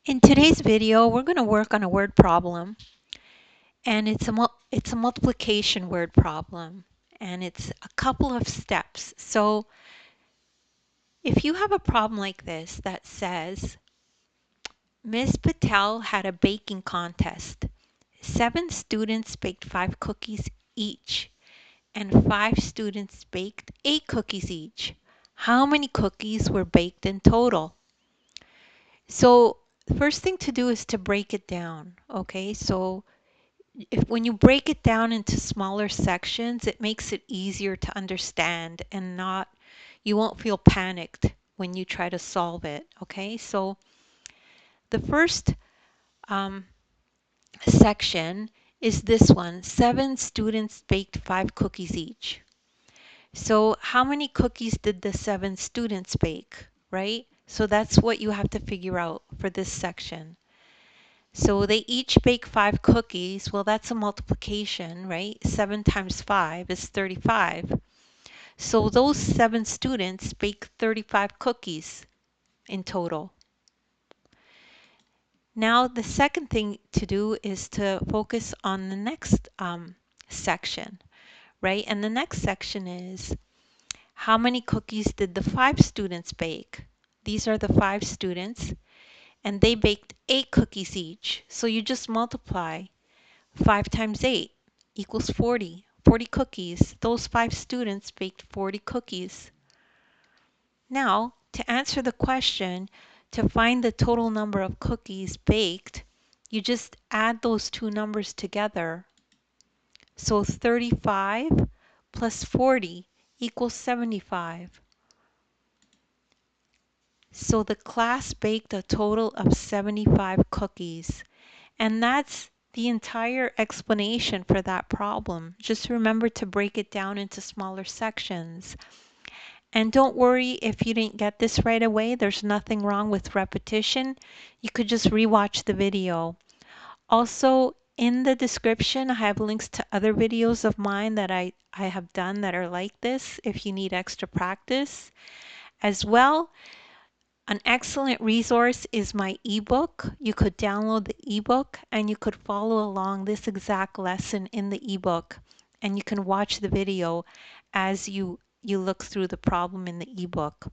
In today's video, we're going to work on a word problem, and it's a multiplication word problem, and it's a couple of steps. So if you have a problem like this that says, Ms. Patel had a baking contest. 7 students baked 5 cookies each, and 5 students baked 8 cookies each. How many cookies were baked in total? So the first thing to do is to break it down. Okay, so when you break it down into smaller sections, it makes it easier to understand and you won't feel panicked when you try to solve it. Okay, so the first um, section is this one. 7 students baked 5 cookies each. So how many cookies did the 7 students bake, right? So that's what you have to figure out for this section. So they each bake 5 cookies. Well, that's a multiplication, right? 7 times 5 is 35. So those 7 students bake 35 cookies in total. Now, the second thing to do is to focus on the next section, right? And the next section is, how many cookies did the 5 students bake? These are the 5 students, and they baked 8 cookies each. So you just multiply 5 times 8 equals 40. 40 cookies. Those 5 students baked 40 cookies. Now, to answer the question, to find the total number of cookies baked, you just add those two numbers together. So 35 plus 40 equals 75. So the class baked a total of 75 cookies. And that's the entire explanation for that problem. Just remember to break it down into smaller sections. And don't worry if you didn't get this right away. There's nothing wrong with repetition. You could just rewatch the video. Also, in the description, I have links to other videos of mine that I have done that are like this if you need extra practice. As well, an excellent resource is my ebook. You could download the ebook and you could follow along this exact lesson in the ebook, and you can watch the video as you look through the problem in the ebook.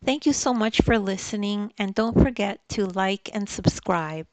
Thank you so much for listening, and don't forget to like and subscribe.